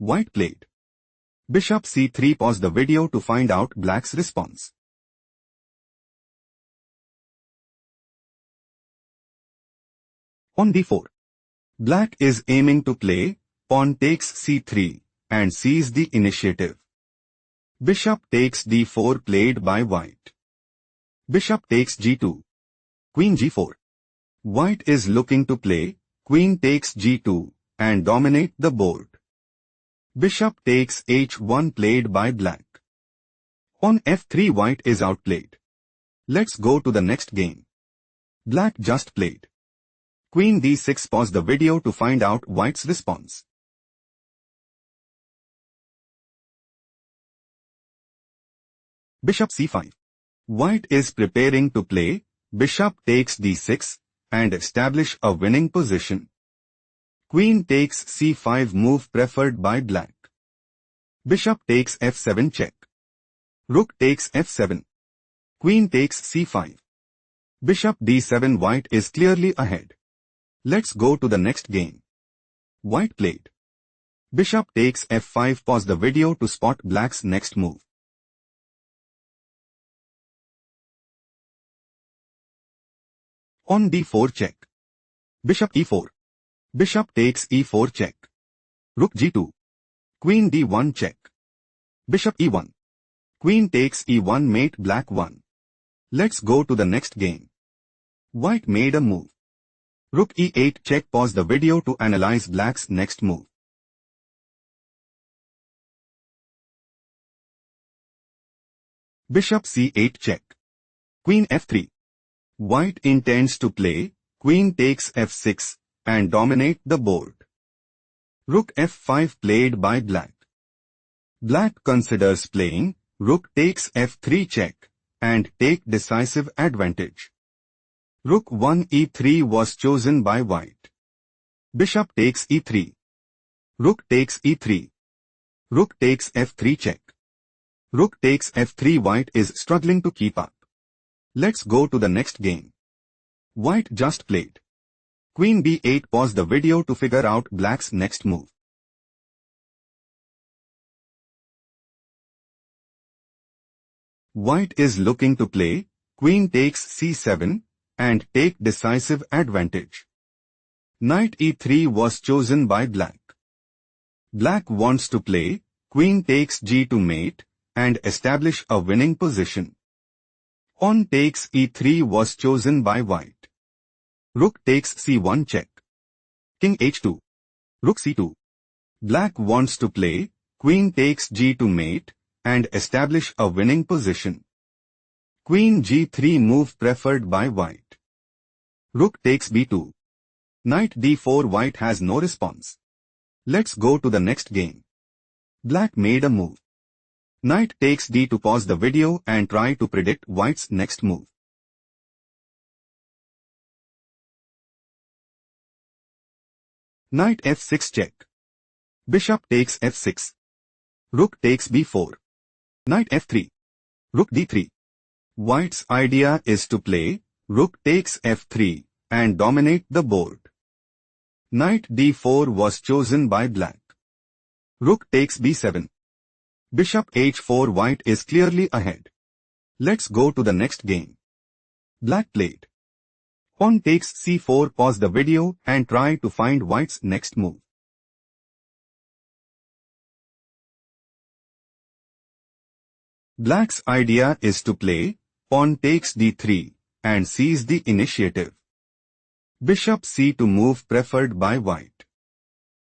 White played bishop c3. Pause the video to find out black's response. On d4. Black is aiming to play pawn takes c3 and seize the initiative. Bishop takes d4 played by white. Bishop takes g2. Queen g4. White is looking to play queen takes g2 and dominate the board. Bishop takes h1 played by black. On f3 white is outplayed. Let's go to the next game. Black just played Queen d6. Pause the video to find out white's response. Bishop c5. White is preparing to play bishop takes d6 and establish a winning position. Queen takes c5 move preferred by black. Bishop takes f7 check. Rook takes f7. Queen takes c5. Bishop d7. White is clearly ahead. Let's go to the next game. White played bishop takes f5. Pause the video to spot black's next move. On d4 check. Bishop e4. Bishop takes e4 check. Rook g2. Queen d1 check. Bishop e1. Queen takes e1. Mate black 1. Let's go to the next game. White made a move. Rook e8 check. Pause the video to analyze black's next move. Bishop c8 check. Queen f3. White intends to play queen takes f6 and dominate the board. Rook f5 played by black. Black considers playing rook takes f3 check and take decisive advantage. Rook 1 e3 was chosen by white. Bishop takes e3. Rook takes e3. Rook takes f3 check. Rook takes f3. White is struggling to keep up. Let's go to the next game. White just played Queen b8. Pause the video to figure out black's next move. White is looking to play queen takes c7 and take decisive advantage. Knight e3 was chosen by black. Black wants to play queen takes g2 mate and establish a winning position. Pawn takes e3 was chosen by white. Rook takes c1 check. King h2. Rook c2. Black wants to play queen takes g2 mate and establish a winning position. Queen g3 move preferred by white. Rook takes b2. Knight d4. White has no response. Let's go to the next game. Black made a move. Knight takes d2. Pause the video and try to predict white's next move. Knight f6 check. Bishop takes f6. Rook takes b4. Knight f3. Rook d3. White's idea is to play rook takes f3 and dominate the board. Knight d4 was chosen by black. Rook takes b7. Bishop h4. White is clearly ahead. Let's go to the next game. Black played pawn takes c4. Pause the video and try to find white's next move. Black's idea is to play pawn takes d3 and seize the initiative. Bishop c2 move preferred by white.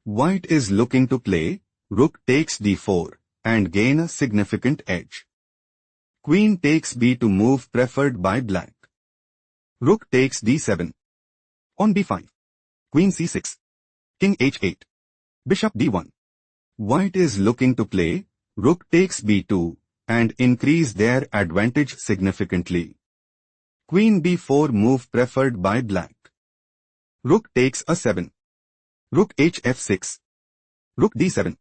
White is looking to play rook takes d4 and gain a significant edge. Queen takes b2 move preferred by black. Rook takes d7. On b5. Queen c6. King h8. Bishop d1. White is looking to play rook takes b2 and increase their advantage significantly. Queen b4 move preferred by black. Rook takes a7. Rook hf6. Rook d7.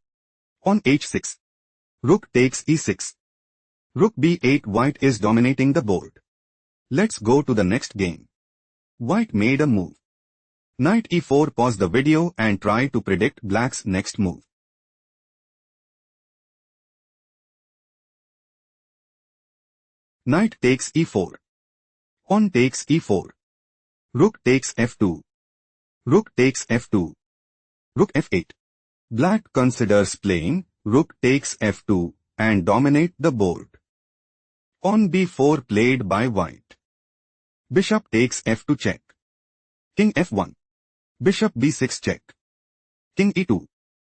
On h6. Rook takes e6. Rook b8. White is dominating the board. Let's go to the next game. White made a move. Knight e4. Pause the video and try to predict black's next move. Knight takes e4. Pawn takes e4. Rook takes f2. Rook takes f2. Rook f8. Black considers playing rook takes f2 and dominate the board. Pawn b4 played by white. Bishop takes f2 check. King f1. Bishop b6 check. King e2.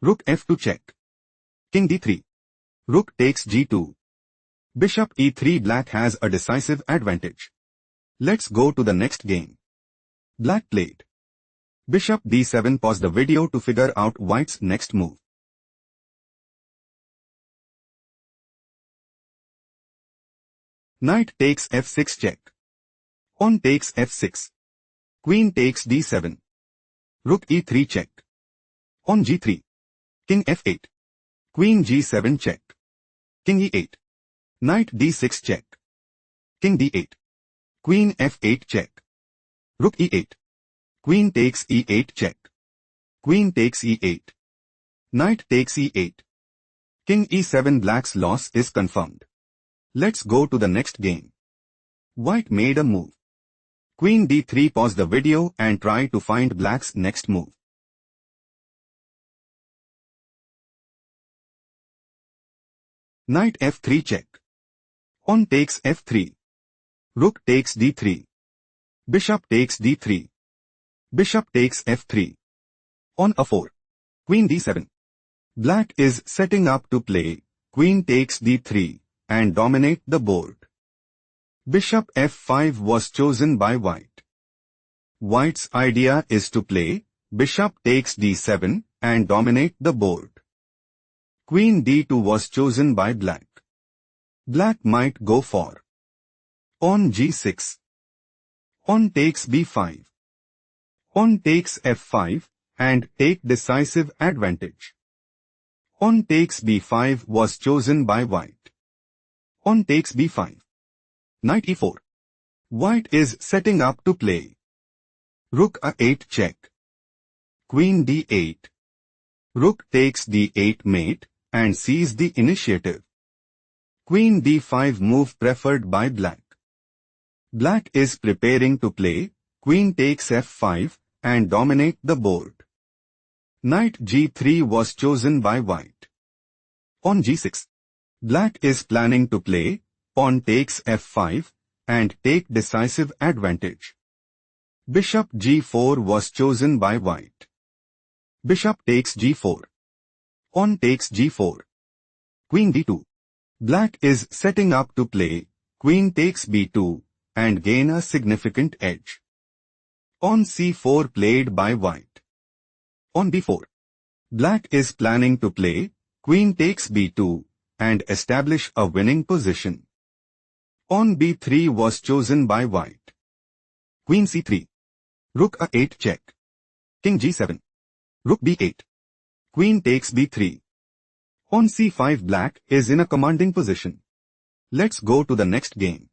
Rook f2 check. King d3. Rook takes g2. Bishop e3. Black has a decisive advantage. Let's go to the next game. Black played Bishop d7. Pause the video to figure out white's next move. Knight takes f6 check. Pawn takes f6. Queen takes d7. Rook e3 check. Pawn g3. King f8. Queen g7 check. King e8. Knight d6 check. King d8. Queen f8 check. Rook e8. Queen takes e8 check. Queen takes e8. Knight takes e8. King e7. Black's loss is confirmed. Let's go to the next game. White made a move. Queen d3. Pause the video and try to find black's next move. Knight f3 check. Pawn takes f3. Rook takes d3. Bishop takes d3. Bishop takes f3. Pawn a4. Queen d7. Black is setting up to play queen takes d3 and dominate the board. Bishop f5 was chosen by white. White's idea is to play bishop takes d7 and dominate the board. Queen d2 was chosen by black. Black might go for pawn g6. Pawn takes b5. Pawn takes f5 and take decisive advantage. Pawn takes b5 was chosen by white. Pawn takes b5. Knight e4. White is setting up to play rook a8 check. Queen d8. Rook takes d8 mate and seize the initiative. Queen d5 move preferred by black. Black is preparing to play queen takes f5 and dominate the board. Knight g3 was chosen by white. Pawn g6. Black is planning to play pawn takes f5 and take decisive advantage. Bishop g4 was chosen by white. Bishop takes g4. Pawn takes g4. Queen d2. Black is setting up to play queen takes b2 and gain a significant edge. Pawn c4 played by white. Pawn b4. Black is planning to play queen takes b2 and establish a winning position. Pawn b3 was chosen by white. Queen c3. Rook a8 check. King g7. Rook b8. Queen takes b3. Pawn c5. Black is in a commanding position. Let's go to the next game.